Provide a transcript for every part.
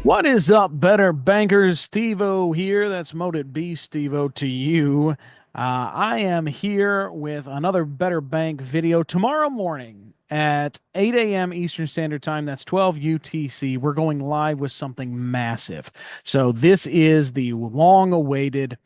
What is up, better bankers? Steveo here. That's MoteItBe Steveo to you. I am here with another Better Bank video tomorrow morning at 8 a.m. Eastern Standard Time. That's 12 UTC. We're going live with something massive. So this is the long-awaited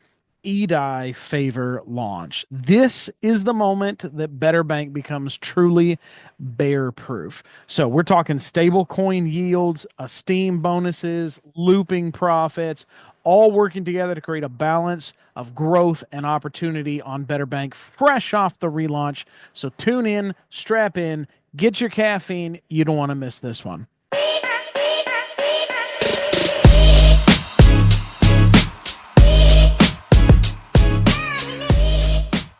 eDAI favor launch. This is the moment that Better Bank becomes truly bear proof. So we're talking stablecoin yields, Esteem bonuses, looping profits, all working together to create a balance of growth and opportunity on Better Bank fresh off the relaunch. So tune in, strap in, get your caffeine. You don't want to miss this one.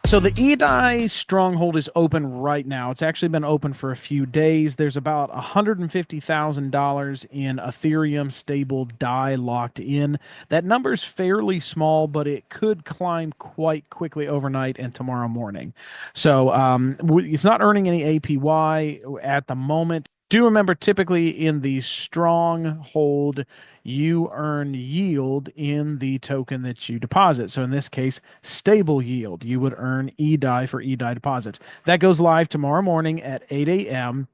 So the eDAI Stronghold is open right now. It's actually been open for a few days. There's about $150,000 in Ethereum stable DAI locked in. That number's fairly small, but it could climb quite quickly overnight and tomorrow morning. So it's not earning any APY at the moment. Do remember, typically in the Stronghold, you earn yield in the token that you deposit. So in this case, stable yield. You would earn eDAI for eDAI deposits. That goes live tomorrow morning at 8 a.m.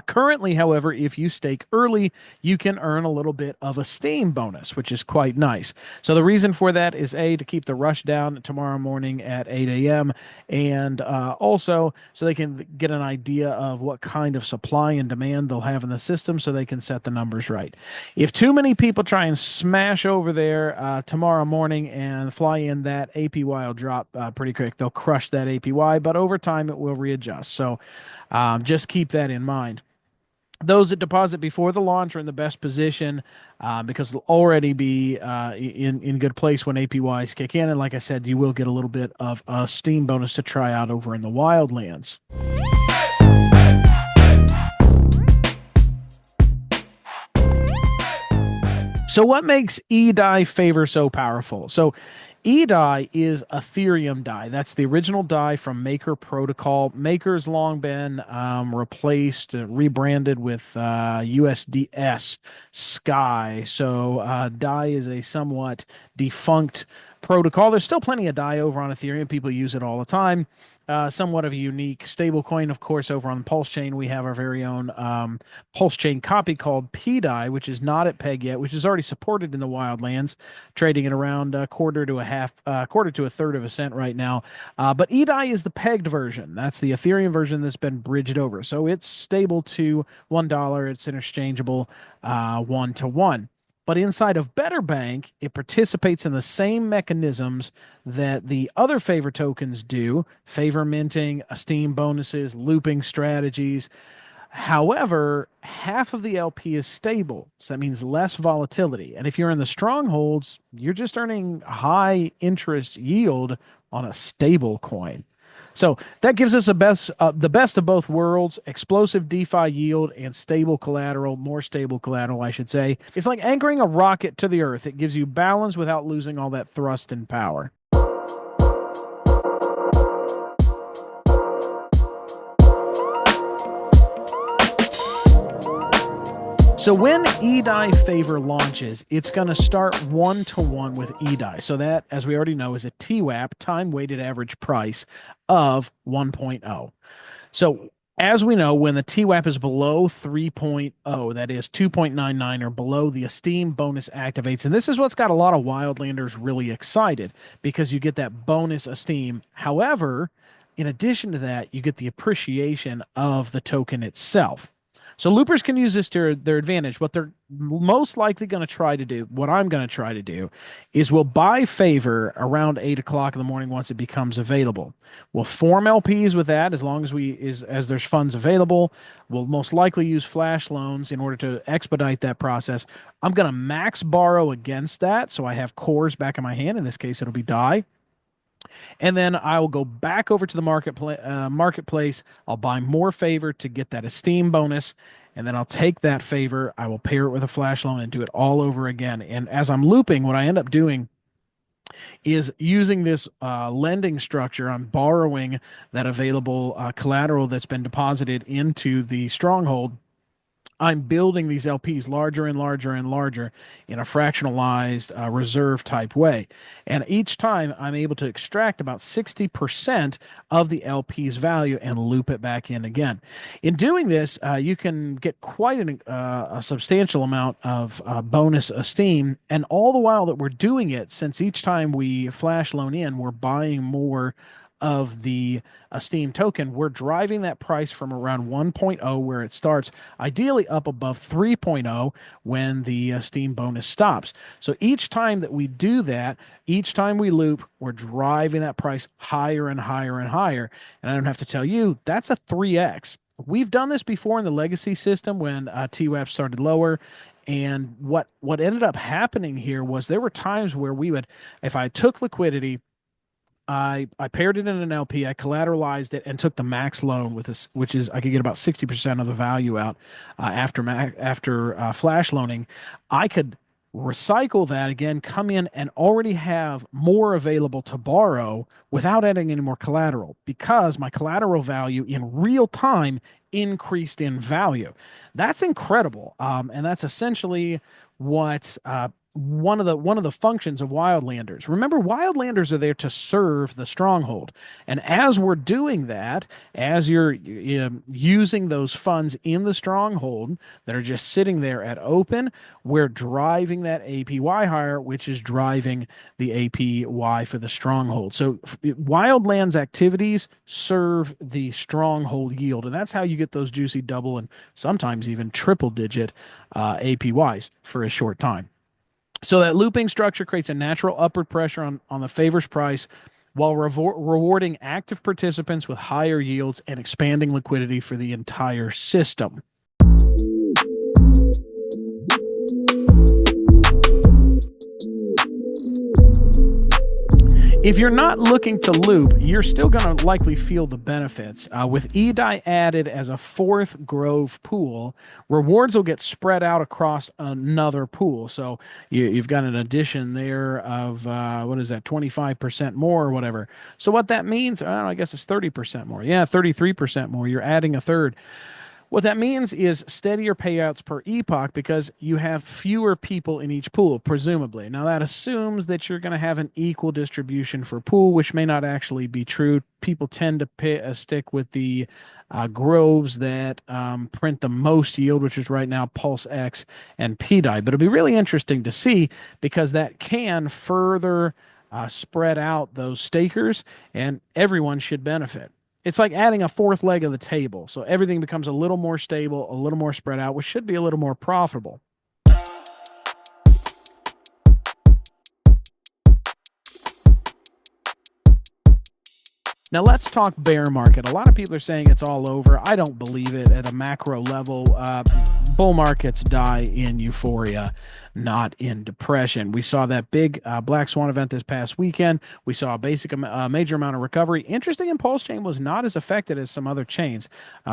Currently, however, if you stake early, you can earn a little bit of a Steam bonus, which is quite nice. So the reason for that is A, to keep the rush down tomorrow morning at 8 a.m. and also so they can get an idea of what kind of supply and demand they'll have in the system so they can set the numbers right. If too many people try and smash over there tomorrow morning and fly in, that APY will drop pretty quick. They'll crush that APY, but over time it will readjust. So just keep that in mind. Those that deposit before the launch are in the best position because they'll already be in good place when APYs kick in. And like I said, you will get a little bit of a Steam bonus to try out over in the Wildlands. So what makes eDAI favor so powerful? So eDAI is Ethereum DAI. That's the original DAI from Maker Protocol. Maker's long been replaced, rebranded with USDS Sky. So DAI is a somewhat defunct protocol. There's still plenty of DAI over on Ethereum. People use it all the time. Somewhat of a unique stablecoin, of course. Over on PulseChain, we have our very own PulseChain copy called pDAI, which is not at peg yet, which is already supported in the Wildlands, trading at around a quarter to a third of a cent right now. But eDAI is the pegged version. That's the Ethereum version that's been bridged over. So it's stable to $1. It's interchangeable 1-to-1. But inside of BetterBank, it participates in the same mechanisms that the other favor tokens do, favor minting, Esteem bonuses, looping strategies. However, half of the LP is stable, so that means less volatility. And if you're in the strongholds, you're just earning high interest yield on a stable coin. So that gives us the best of both worlds: explosive DeFi yield and stable collateral, more stable collateral, I should say. It's like anchoring a rocket to the earth. It gives you balance without losing all that thrust and power. So when eDAI favor launches, it's going to start 1-to-1 with eDAI. So that, as we already know, is a TWAP, time weighted average price, of 1.0. So as we know, when the TWAP is below 3.0, that is 2.99 or below, the Esteem bonus activates. And this is what's got a lot of Wildlanders really excited, because you get that bonus Esteem. However, in addition to that, you get the appreciation of the token itself. So loopers can use this to their advantage. What they're most likely going to try to do, what I'm going to try to do, is we'll buy favor around 8 o'clock in the morning once it becomes available. We'll form LPs with that as long as there's funds available. We'll most likely use flash loans in order to expedite that process. I'm going to max borrow against that, so I have cores back in my hand. In this case, it'll be DAI. And then I will go back over to the marketplace. I'll buy more favor to get that Esteem bonus. And then I'll take that favor. I will pair it with a flash loan and do it all over again. And as I'm looping, what I end up doing is using this lending structure. I'm borrowing that available collateral that's been deposited into the Stronghold I'm building these LPs larger and larger and larger in a fractionalized reserve type way. And each time I'm able to extract about 60% of the LP's value and loop it back in again. In doing this, you can get quite a substantial amount of bonus esteem. And all the while that we're doing it, since each time we flash loan in, we're buying more of the Esteem token, we're driving that price from around 1.0 where it starts, ideally up above 3.0 when the Esteem bonus stops. So each time that we do that, each time we loop, we're driving that price higher and higher and higher. And I don't have to tell you, that's a 3x. We've done this before in the legacy system when TWAP started lower. And what ended up happening here was there were times where we would, if I took liquidity, I paired it in an LP, I collateralized it, and took the max loan with this, which is I could get about 60% of the value out after flash loaning. I could recycle that again, come in and already have more available to borrow without adding any more collateral because my collateral value in real time increased in value. That's incredible, and that's essentially what one of the functions of Wildlanders. Remember, Wildlanders are there to serve the Stronghold, and as we're doing that, as you're using those funds in the Stronghold that are just sitting there at open, we're driving that APY higher, which is driving the APY for the Stronghold. So Wildlands activities serve the Stronghold yield, and that's how you get those juicy double and sometimes even triple digit APYs for a short time. So that looping structure creates a natural upward pressure on the favors price while rewarding active participants with higher yields and expanding liquidity for the entire system. If you're not looking to loop, you're still going to likely feel the benefits. With eDAI added as a fourth Grove pool, rewards will get spread out across another pool. So you've got an addition there of, what is that, 25% more or whatever. So what that means, I don't know, I guess it's 30% more. Yeah, 33% more. You're adding a third. What that means is steadier payouts per epoch because you have fewer people in each pool, presumably. Now, that assumes that you're going to have an equal distribution for pool, which may not actually be true. People tend to stick with the groves that print the most yield, which is right now PulseX and pDAI. But it'll be really interesting to see because that can further spread out those stakers, and everyone should benefit. It's like adding a fourth leg of the table. So everything becomes a little more stable, a little more spread out, which should be a little more profitable. Now let's talk bear market. A lot of people are saying it's all over. I don't believe it at a macro level. Bull markets die in euphoria, not in depression. We saw that big black swan event this past weekend. We saw a major amount of recovery. Interesting, and PulseChain was not as affected as some other chains.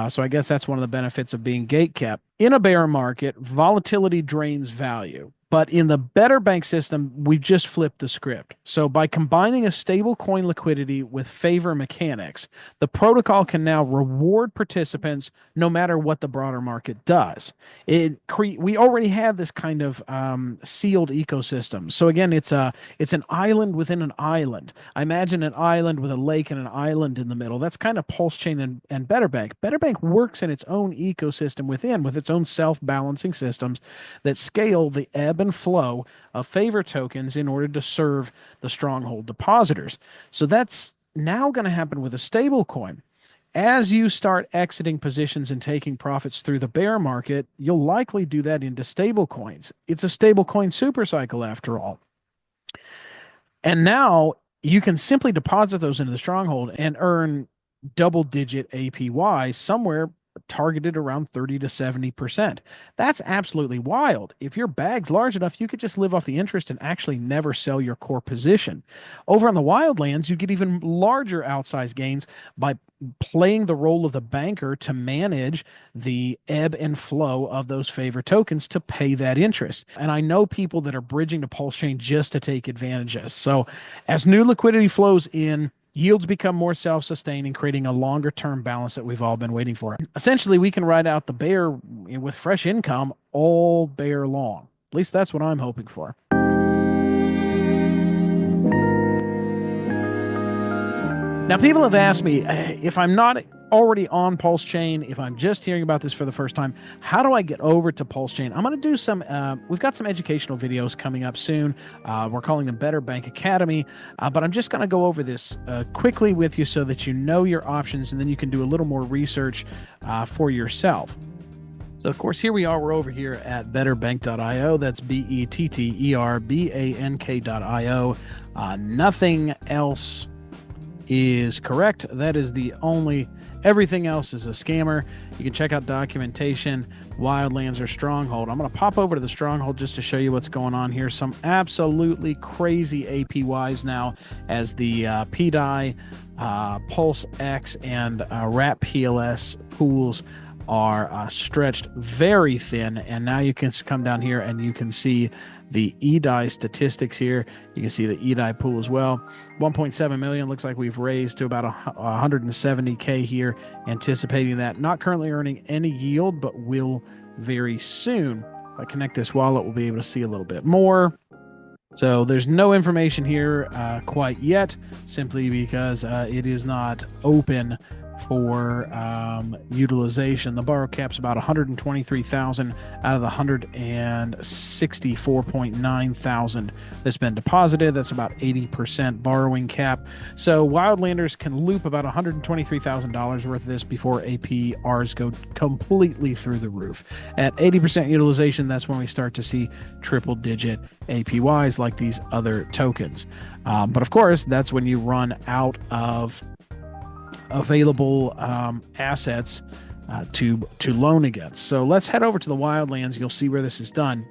So I guess that's one of the benefits of being gate kept. In a bear market, volatility drains value. But in the BetterBank system, we've just flipped the script. So by combining a stable coin liquidity with favor mechanics, the protocol can now reward participants no matter what the broader market does. We already have this kind of sealed ecosystem. So again, it's an island within an island. I imagine an island with a lake and an island in the middle. That's kind of PulseChain and BetterBank. BetterBank works in its own ecosystem with its own self-balancing systems that scale the ebb and flow of favor tokens in order to serve the Stronghold depositors. So that's now going to happen with a stable coin. As you start exiting positions and taking profits through the bear market, you'll likely do that into stable coins. It's a stable coin super cycle after all. And now you can simply deposit those into the Stronghold and earn double-digit APY somewhere targeted around 30 to 70%. That's absolutely wild. If your bag's large enough, you could just live off the interest and actually never sell your core position. Over on the Wildlands, you get even larger outsized gains by playing the role of the banker to manage the ebb and flow of those favor tokens to pay that interest. And I know people that are bridging to PulseChain just to take advantage of this. So as new liquidity flows in, yields become more self-sustaining, creating a longer-term balance that we've all been waiting for. Essentially, we can ride out the bear with fresh income all bear long. At least that's what I'm hoping for. Now, people have asked me if I'm not already on PulseChain, if I'm just hearing about this for the first time, how do I get over to PulseChain? I'm going to do some, we've got some educational videos coming up soon. We're calling them BetterBank Academy, but I'm just going to go over this quickly with you so that you know your options, and then you can do a little more research for yourself. So, of course, here we are. We're over here at BetterBank.io. That's BetterBank.io. Nothing else is correct. That is the only, everything else is a scammer. You can check out documentation, Wildlander, Stronghold. I'm going to pop over to the Stronghold just to show you what's going on here. Some absolutely crazy APYs now as the PDAI, PulseX, and Wrap PLS pools are stretched very thin. And now you can come down here and you can see the eDAI statistics here. You can see the eDAI pool as well. 1.7 million looks like we've raised to about 170K here, anticipating that. Not currently earning any yield, but will very soon. If I connect this wallet, we'll be able to see a little bit more. So there's no information here quite yet, simply because it is not open for utilization. The borrow cap's about 123,000 out of the 164.9 thousand that's been deposited. That's about 80% borrowing cap. So Wildlanders can loop about $123,000 worth of this before APRs go completely through the roof. At 80% utilization, that's when we start to see triple-digit APYs like these other tokens. But of course, that's when you run out of available assets to loan against. So let's head over to the Wildlands. You'll see where this is done.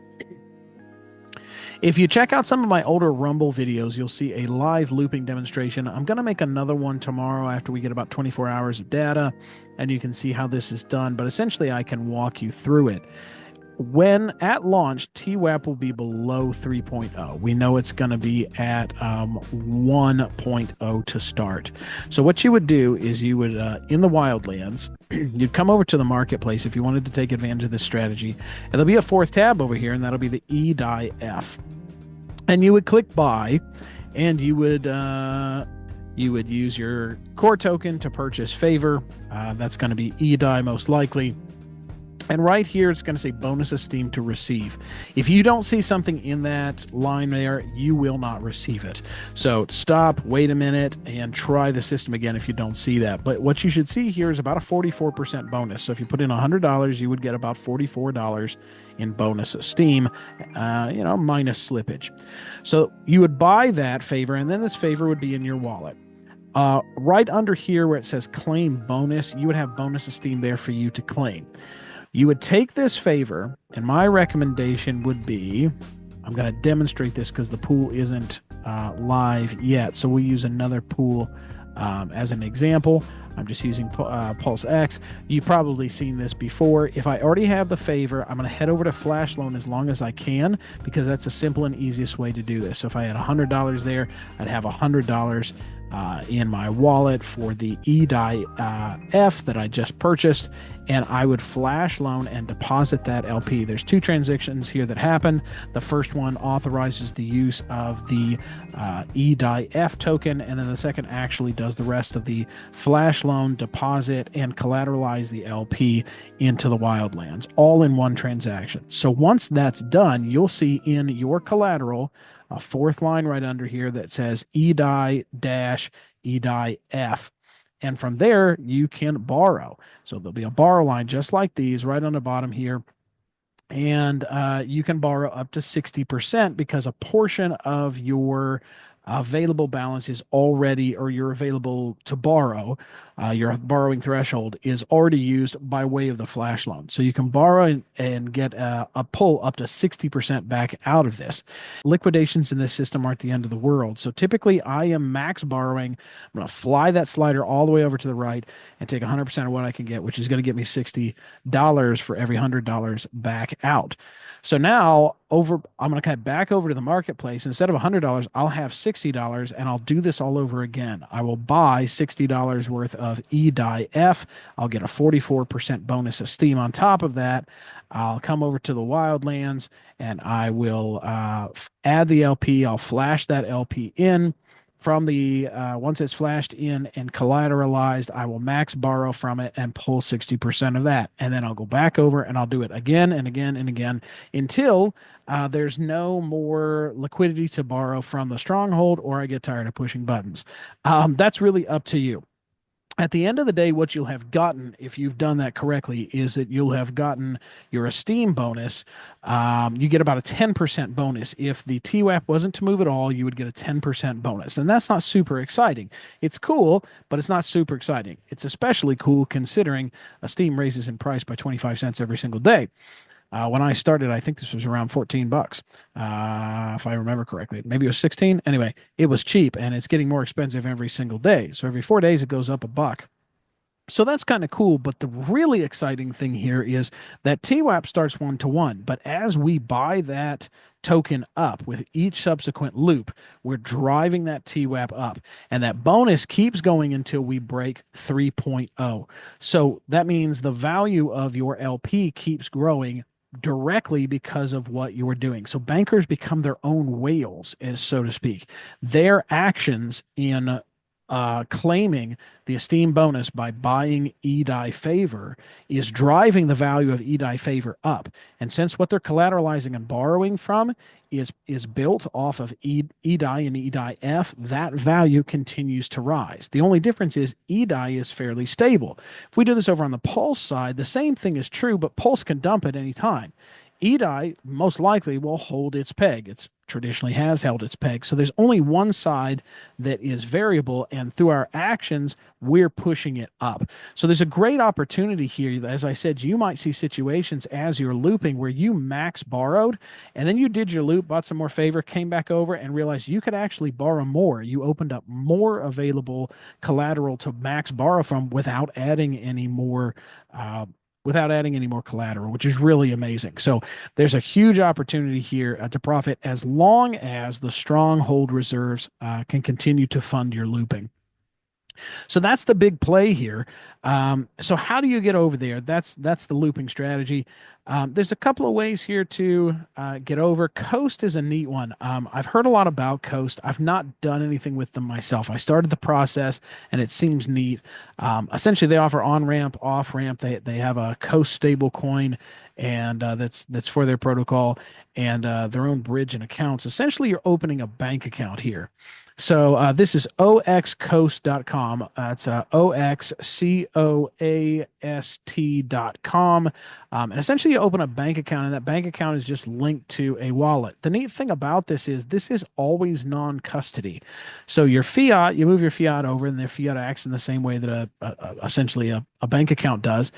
If you check out some of my older Rumble videos, you'll see a live looping demonstration. I'm going to make another one tomorrow after we get about 24 hours of data, and you can see how this is done. But essentially, I can walk you through it. When at launch, TWAP will be below 3.0. We know it's going to be at 1.0 to start. So what you would do is you would, in the Wildlands, you'd come over to the marketplace if you wanted to take advantage of this strategy. And there'll be a fourth tab over here, and that'll be the eDAI. And you would click buy, and you would use your core token to purchase favor. That's going to be eDAI most likely. And right here, it's going to say bonus Esteem to receive. If you don't see something in that line there, you will not receive it. So stop, wait a minute, and try the system again if you don't see that. But what you should see here is about a 44% bonus. So if you put in $100, you would get about $44 in bonus Esteem, minus slippage. So you would buy that favor, and then this favor would be in your wallet. Right under here where it says claim bonus, you would have bonus Esteem there for you to claim. You would take this favor, and my recommendation would be, I'm going to demonstrate this because the pool isn't live yet, so we'll use another pool as an example. I'm just using PulseX. You've probably seen this before. If I already have the favor, I'm going to head over to Flash Loan as long as I can, because that's the simple and easiest way to do this. So if I had $100 there, I'd have $100 in my wallet for the eDAI that I just purchased, and I would flash loan and deposit that LP. There's two transactions here that happen. The first one authorizes the use of the eDAI token, and then the second actually does the rest of the flash loan, deposit, and collateralize the LP into the Wildlands, all in one transaction. So once that's done, you'll see in your collateral a fourth line right under here that says eDAI-eDAI. And from there, you can borrow. So there'll be a borrow line just like these right on the bottom here. And you can borrow up to 60% because a portion of your available balance is already, or you're available to borrow, your borrowing threshold is already used by way of the flash loan. So you can borrow and get a pull up to 60% back out of this. Liquidations in this system aren't the end of the world. So typically I am max borrowing. I'm going to fly that slider all the way over to the right and take 100% of what I can get, which is going to get me $60 for every $100 back out. So now I'm going to cut back over to the marketplace. Instead of $100, I'll have $60 $60, and I'll do this all over again. I will buy $60 worth of eDAI F. I'll get a 44% bonus Esteem on top of that. I'll come over to the Wildlands and I will add the LP. I'll flash that LP in. From the once it's flashed in and collateralized, I will max borrow from it and pull 60% of that. And then I'll go back over and I'll do it again and again and again until there's no more liquidity to borrow from the Stronghold or I get tired of pushing buttons. That's really up to you. At the end of the day, what you'll have gotten, if you've done that correctly, is that you'll have gotten your Esteem bonus. You get about a 10% bonus. If the TWAP wasn't to move at all, you would get a 10% bonus. And that's not super exciting. It's cool, but it's not super exciting. It's especially cool considering Esteem raises in price by 25 cents every single day. When I started, I think this was around 14 bucks, if I remember correctly. Maybe it was 16. Anyway, it was cheap and it's getting more expensive every single day. So every 4 days, it goes up a buck. So that's kind of cool. But the really exciting thing here is that TWAP starts 1-to-1. But as we buy that token up with each subsequent loop, we're driving that TWAP up. And that bonus keeps going until we break 3.0. So that means the value of your LP keeps growing directly because of what you're doing. So bankers become their own whales, as so to speak. Their actions in claiming the Esteem bonus by buying eDAI favor is driving the value of eDAI favor up. And since what they're collateralizing and borrowing from is built off of eDAI and eDAI F, that value continues to rise. The only difference is eDAI is fairly stable. If we do this over on the Pulse side, the same thing is true, but Pulse can dump at any time. eDAI most likely will hold its peg. It's traditionally has held its peg. So there's only one side that is variable, and through our actions, we're pushing it up. So there's a great opportunity here. As I said, you might see situations as you're looping where you max borrowed, and then you did your loop, bought some more favor, came back over, and realized you could actually borrow more. You opened up more available collateral to max borrow from without adding any more collateral, which is really amazing. So there's a huge opportunity here to profit as long as the Stronghold reserves can continue to fund your looping. So that's the big play here. So how do you get over there? That's the looping strategy. There's a couple of ways here to get over. Coast is a neat one. I've heard a lot about Coast. I've not done anything with them myself. I started the process and it seems neat. Essentially, they offer on-ramp, off-ramp. They have a Coast stablecoin, and that's for their protocol and their own bridge and accounts. Essentially, you're opening a bank account here. So this is oxcoast.com. It's oxcoast.com. And essentially you open a bank account, and that bank account is just linked to a wallet. The neat thing about this is always non-custody. So your fiat, you move your fiat over, and their fiat acts in the same way that essentially a bank account does.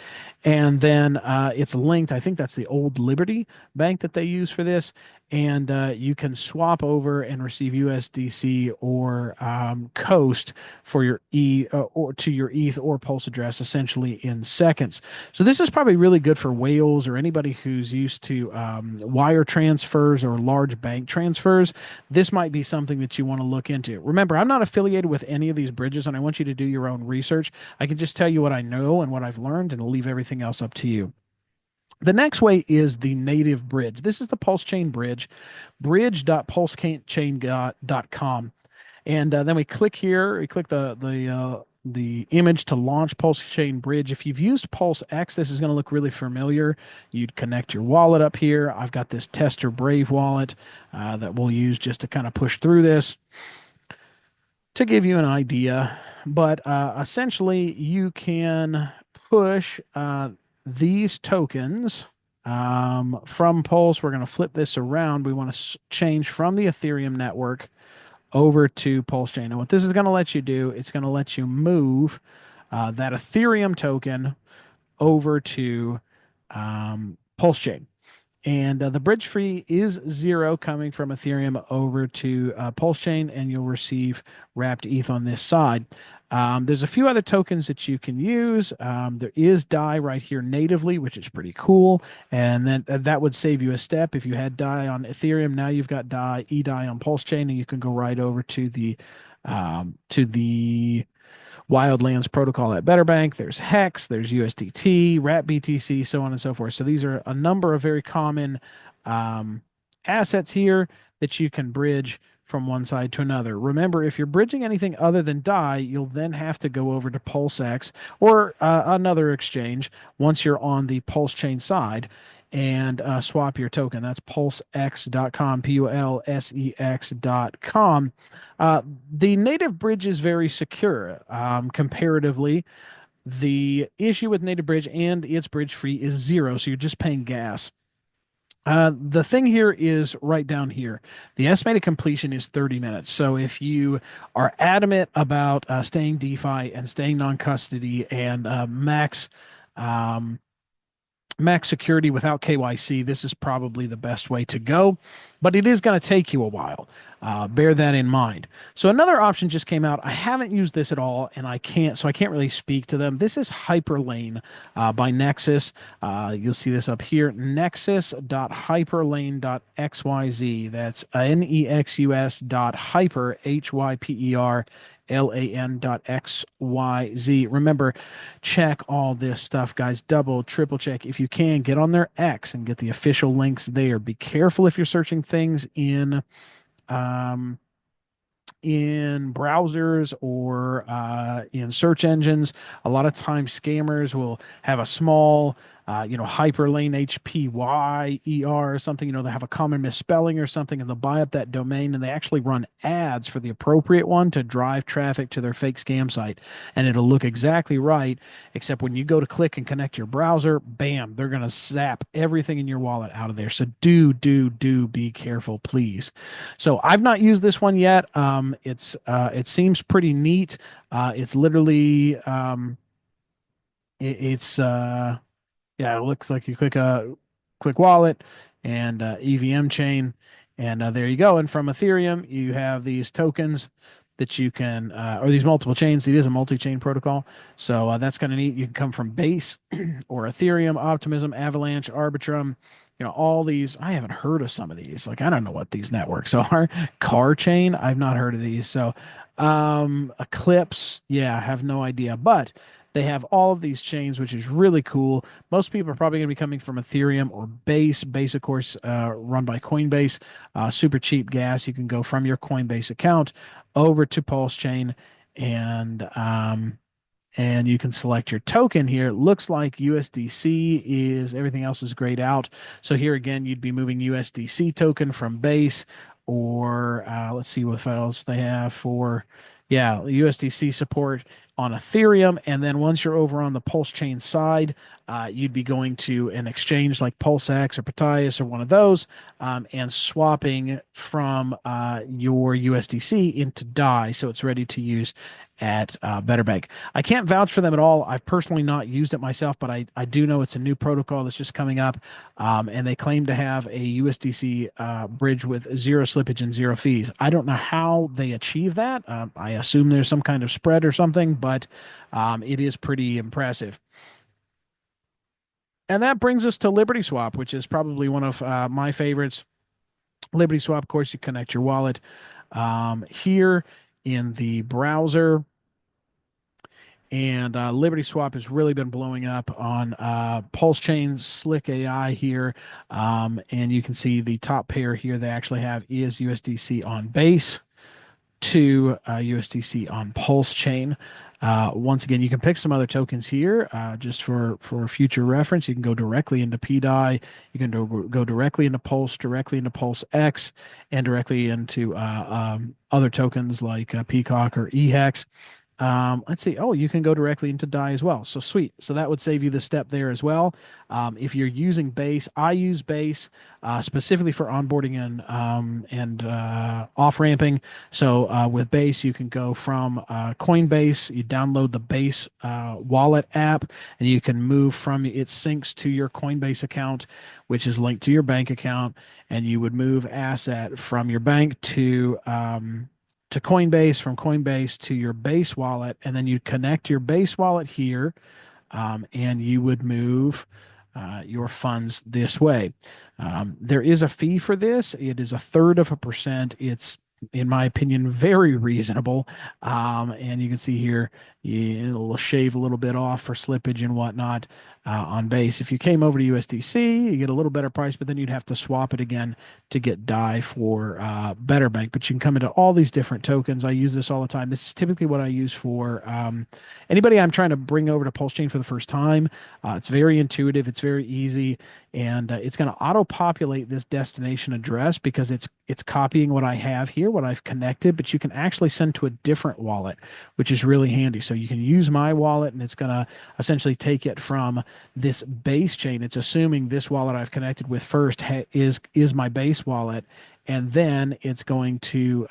And then it's linked. I think that's the old Liberty Bank that they use for this. And you can swap over and receive USDC or Coast for your or to your ETH or Pulse address essentially in seconds. So this is probably really good for whales or anybody who's used to wire transfers or large bank transfers. This might be something that you want to look into. Remember, I'm not affiliated with any of these bridges, and I want you to do your own research. I can just tell you what I know and what I've learned, and leave everything else up to you. The next way is the native bridge. This is the PulseChain bridge, bridge.pulsechain.com. And then we click here, we click the image to launch PulseChain bridge. If you've used PulseX, this is going to look really familiar. You'd connect your wallet up here. I've got this Tester Brave wallet that we'll use just to kind of push through this to give you an idea. But essentially, you can push these tokens from Pulse. We're going to flip this around. We want to change from the Ethereum network over to PulseChain. And what this is going to let you do, it's going to let you move that Ethereum token over to PulseChain. And the bridge fee is 0 coming from Ethereum over to PulseChain, and you'll receive wrapped ETH on this side. There's a few other tokens that you can use. There is DAI right here natively, which is pretty cool. And then that would save you a step. If you had DAI on Ethereum, now you've got DAI, eDAI on PulseChain, and you can go right over to the Wildlands protocol at BetterBank. There's Hex, there's USDT, Wrap BTC, so on and so forth. So these are a number of very common um, assets here that you can bridge from one side to another. Remember, if you're bridging anything other than DAI, you'll then have to go over to PulseX or another exchange once you're on the PulseChain side and swap your token. That's pulsex.com, PULSEX.com. The native bridge is very secure comparatively. The issue with native bridge and its bridge fee is 0, so you're just paying gas. The thing here is right down here. The estimated completion is 30 minutes. So if you are adamant about staying DeFi and staying non-custody and max security without KYC, this is probably the best way to go, but it is going to take you a while. Bear that in mind. So another option just came out. I haven't used this at all, and I can't really speak to them. This is Hyperlane by Nexus. You'll see this up here, nexus.hyperlane.xyz. That's nexus.hyper, HYPERLAN.xyz. Remember, check all this stuff, guys. Double, triple check. If you can, get on their X and get the official links there. Be careful if you're searching things um, in browsers or in search engines. A lot of times scammers will have a small Hyperlane HPYER or something, they have a common misspelling or something, and they'll buy up that domain and they actually run ads for the appropriate one to drive traffic to their fake scam site. And it'll look exactly right, except when you go to click and connect your browser, bam, they're going to zap everything in your wallet out of there. So do be careful, please. So I've not used this one yet. It seems pretty neat. It's literally it's yeah, it looks like you click wallet and EVM chain, and there you go. And from Ethereum, you have these tokens that you can, or these multiple chains. It is a multi-chain protocol, so that's kind of neat. You can come from Base or Ethereum, Optimism, Avalanche, Arbitrum. All these. I haven't heard of some of these. Like, I don't know what these networks are. Car Chain, I've not heard of these. So, Eclipse, yeah, I have no idea. But they have all of these chains, which is really cool. Most people are probably going to be coming from Ethereum or Base. Base, of course, run by Coinbase. Super cheap gas. You can go from your Coinbase account over to PulseChain and you can select your token here. It looks like USDC is, everything else is grayed out. So here again, you'd be moving USDC token from Base or let's see what else they have for, yeah, USDC support on Ethereum. And then once you're over on the PulseChain side, you'd be going to an exchange like PulseX or Patias or one of those and swapping from your USDC into DAI. So it's ready to use at BetterBank. I can't vouch for them at all. I've personally not used it myself, but I do know it's a new protocol that's just coming up, and they claim to have a USDC bridge with 0 slippage and 0 fees. I don't know how they achieve that. I assume there's some kind of spread or something, but it is pretty impressive. And that brings us to Liberty Swap, which is probably one of my favorites. Liberty Swap, of course, you connect your wallet here in the browser. And Liberty Swap has really been blowing up on PulseChain, Slick AI here. And you can see the top pair here they actually have is USDC on Base to USDC on PulseChain. Once again, you can pick some other tokens here just for future reference. You can go directly into PDAI. You can go directly into Pulse, directly into PulseX, and directly into other tokens like Peacock or eHex. Let's see. Oh, you can go directly into DAI as well. So sweet. So that would save you the step there as well. If you're using Base, I use Base specifically for onboarding and off ramping. So with Base, you can go from Coinbase. You download the Base wallet app, and you can move from it syncs to your Coinbase account, which is linked to your bank account, and you would move asset from your bank to Coinbase, from Coinbase to your Base wallet, and then you connect your Base wallet here, and you would move your funds this way. There is a fee for this. It is 1/3%. It's, in my opinion, very reasonable. And you can see here, it'll shave a little bit off for slippage and whatnot on Base. If you came over to USDC, you get a little better price, but then you'd have to swap it again to get DAI for BetterBank. But you can come into all these different tokens. I use this all the time. This is typically what I use for anybody I'm trying to bring over to PulseChain for the first time. It's very intuitive. It's very easy. And it's going to auto-populate this destination address because it's copying what I have here, what I've connected, but you can actually send to a different wallet, which is really handy. So you can use my wallet, and it's going to essentially take it from this Base chain. It's assuming this wallet I've connected with first is my Base wallet, and then it's going to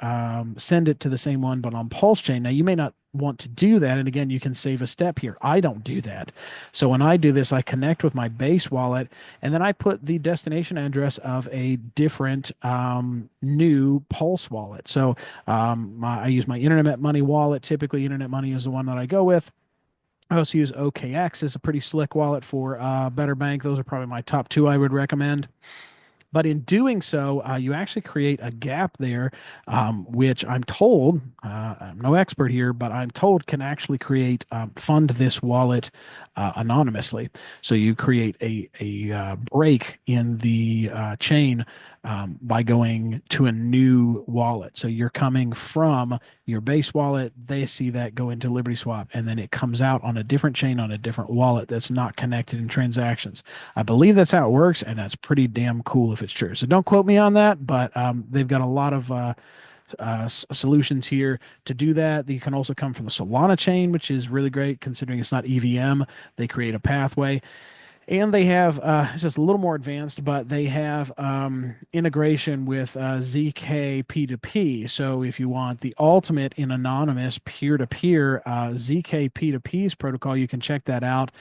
send it to the same one, but on PulseChain. Now, you may not want to do that, and again, you can save a step here. I don't do that. So when I do this, I connect with my Base wallet, and then I put the destination address of a different new Pulse wallet. So I use my Internet Money wallet. Typically, Internet Money is the one that I go with. I also use OKX as a pretty slick wallet for BetterBank. Those are probably my top two I would recommend. But in doing so, you actually create a gap there, which I'm told, I'm no expert here, but I'm told can actually fund this wallet anonymously. So you create a break in the chain by going to a new wallet. So you're coming from your Base wallet, they see that go into Liberty Swap, and then it comes out on a different chain on a different wallet that's not connected in transactions. I believe that's how it works, and that's pretty damn cool if it's true. So don't quote me on that, but they've got a lot of solutions here to do that. You can also come from the Solana chain, which is really great considering it's not EVM. They create a pathway. And they have, it's just a little more advanced, but they have integration with ZK P2P. So if you want the ultimate in anonymous peer-to-peer ZK P2P's protocol, you can check that out.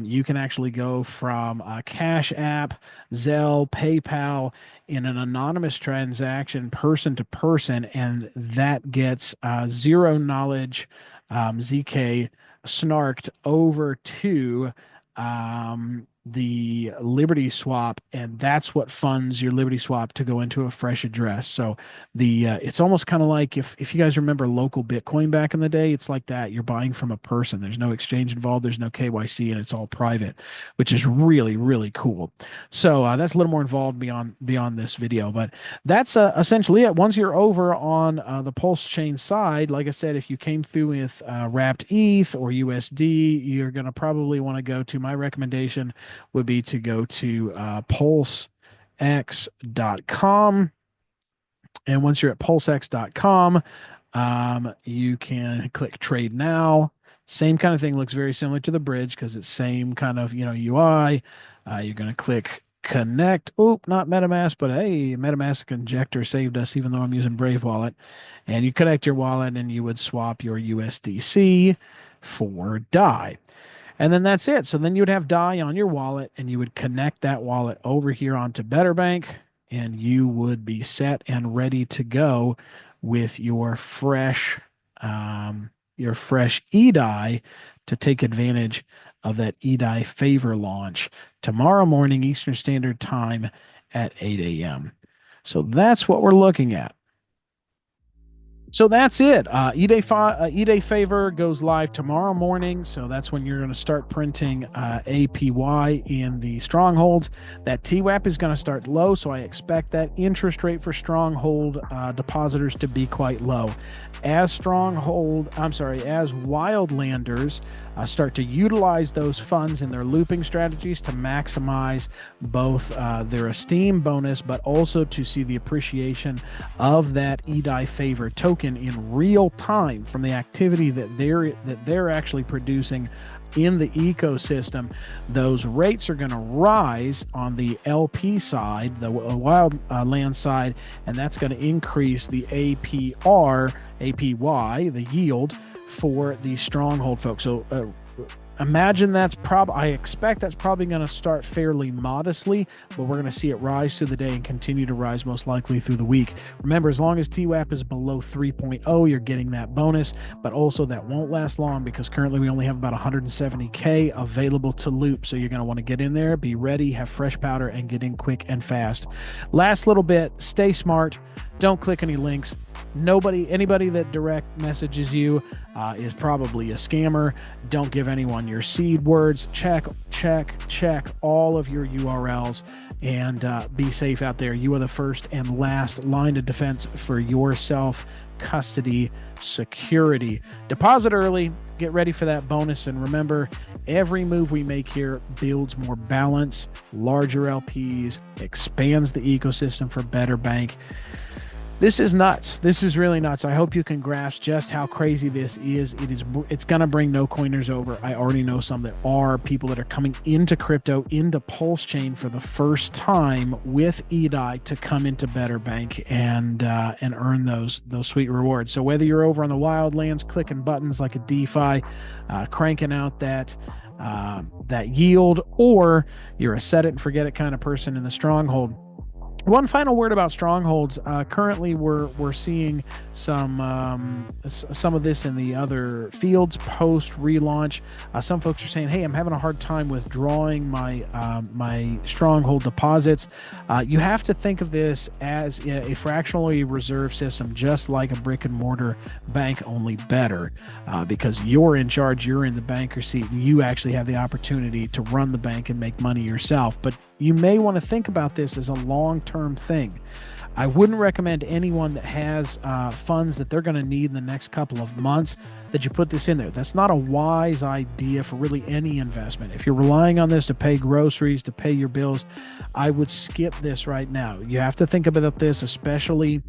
You can actually go from Cash App, Zelle, PayPal in an anonymous transaction person to person, and that gets zero knowledge ZK snarked over to the Liberty Swap, and that's what funds your Liberty Swap to go into a fresh address. So it's almost kind of like if you guys remember local Bitcoin back in the day, it's like that. You're buying from a person. There's no exchange involved. There's no KYC, and it's all private, which is really, really cool. So that's a little more involved beyond this video, but that's essentially it. Once you're over on the PulseChain side, like I said, if you came through with wrapped ETH or USD, you're going to probably want to go to, my recommendation would be to go to pulsex.com. And once you're at pulsex.com, you can click trade now. Same kind of thing, looks very similar to the bridge because it's same kind of, UI. You're going to click connect. Oop, not MetaMask, but hey, MetaMask injector saved us even though I'm using Brave Wallet. And you connect your wallet and you would swap your USDC for DAI. And then that's it. So then you would have DAI on your wallet, and you would connect that wallet over here onto BetterBank, and you would be set and ready to go with your fresh eDAI to take advantage of that eDAI favor launch tomorrow morning Eastern Standard Time at 8 a.m. So that's what we're looking at. So that's it. eDAI favor goes live tomorrow morning. So that's when you're going to start printing APY in the Strongholds. That TWAP is going to start low. So I expect that interest rate for Stronghold depositors to be quite low. As Wildlanders start to utilize those funds in their looping strategies to maximize both their Esteem bonus, but also to see the appreciation of that eDAI favor token token in real time from the activity that they're actually producing in the ecosystem, those rates are going to rise on the LP side, the Wildland side, and that's going to increase the APY, the yield for the Stronghold folks. So imagine I expect that's probably going to start fairly modestly, but we're going to see it rise through the day and continue to rise most likely through the week. Remember, as long as TWAP is below 3.0, you're getting that bonus, but also that won't last long because currently we only have about 170K available to loop. So you're going to want to get in there, be ready, have fresh powder, and get in quick and fast. Last little bit, stay smart. Don't click any links. Anybody that direct messages you is probably a scammer. Don't give anyone your seed words. Check all of your URLs and be safe out there. You are the first and last line of defense for your self-custody security. Deposit early, get ready for that bonus, and remember, every move we make here builds more balance, larger LPs, expands the ecosystem for BetterBank. This is nuts. This is really nuts. I hope you can grasp just how crazy this is. It's going to bring no coiners over. I already know some that are people that are coming into crypto, into PulseChain for the first time with eDAI to come into BetterBank and earn those sweet rewards. So whether you're over on the Wildlands, clicking buttons like a DeFi, cranking out that yield, or you're a set it and forget it kind of person in the Stronghold. One final word about strongholds. Currently, we're seeing some of this in the other fields post relaunch. Some folks are saying, "Hey, I'm having a hard time withdrawing my stronghold deposits." You have to think of this as a fractionally reserve system, just like a brick and mortar bank, only better, because you're in charge, you're in the banker seat, and you actually have the opportunity to run the bank and make money yourself. But you may want to think about this as a long-term thing. I wouldn't recommend anyone that has funds that they're going to need in the next couple of months that you put this in there. That's not a wise idea for really any investment. If you're relying on this to pay groceries, to pay your bills, I would skip this right now. You have to think about this, especially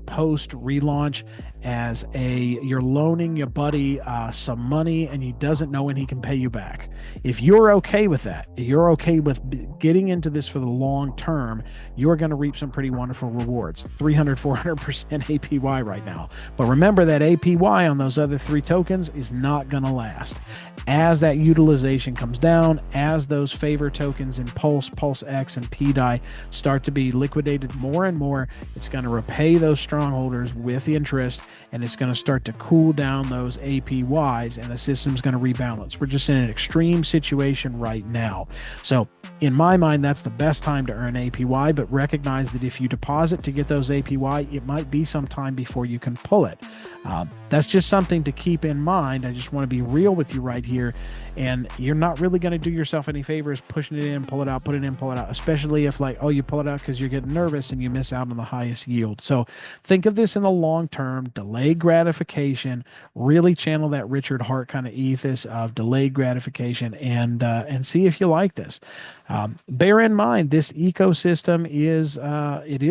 post relaunch, as you're loaning your buddy some money and he doesn't know when he can pay you back. If you're okay with that, you're okay with getting into this for the long term, you're going to reap some pretty wonderful rewards. 300-400% APY right now. But remember that APY on those other three tokens is not going to last. As that utilization comes down, as those favor tokens in Pulse, PulseX, and PDAI start to be liquidated more and more, it's going to repay those strongholders with interest, and it's going to start to cool down those APYs, and the system's going to rebalance. We're just in an extreme situation right now. So in my mind, that's the best time to earn APY, but recognize that if you deposit to get those APY, it might be some time before you can pull it. That's just something to keep in mind. I just want to be real with you right here. And you're not really going to do yourself any favors pushing it in, pull it out, put it in, pull it out, especially if you pull it out because you're getting nervous and you miss out on the highest yield. So think of this in the long term, delayed gratification, really channel that Richard Hart kind of ethos of delayed gratification, and see if you like this. Bear in mind, this ecosystem is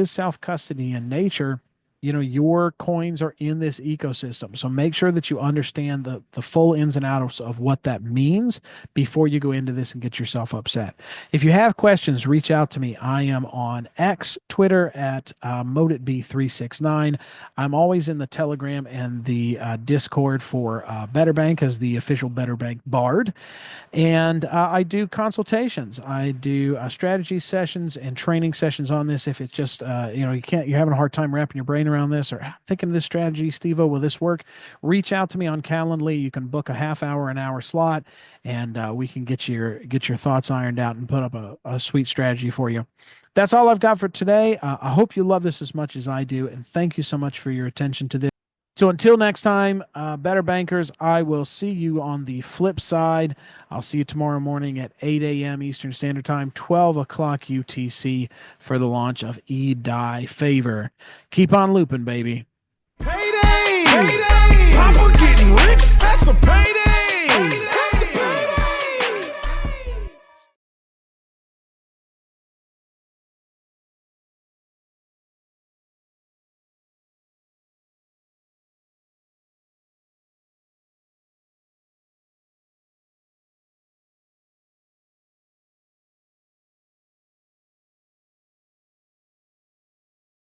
self-custody in nature. Your coins are in this ecosystem. So make sure that you understand the full ins and outs of what that means before you go into this and get yourself upset. If you have questions, reach out to me. I am on X, Twitter at MoteItBe.pls-SJY. I'm always in the Telegram and the Discord for BetterBank as the official BetterBank Bard. And I do consultations. I do strategy sessions and training sessions on this. If it's just, you're having a hard time wrapping your brain around this, or thinking of this strategy, Steveo, will this work? Reach out to me on Calendly. You can book a half hour, an hour slot, and we can get your thoughts ironed out and put up a sweet strategy for you. That's all I've got for today. I hope you love this as much as I do, and thank you so much for your attention to this. So until next time, Better Bankers, I will see you on the flip side. I'll see you tomorrow morning at 8 a.m. Eastern Standard Time, 12 o'clock UTC for the launch of eDAI Favor. Keep on looping, baby. Payday! Papa getting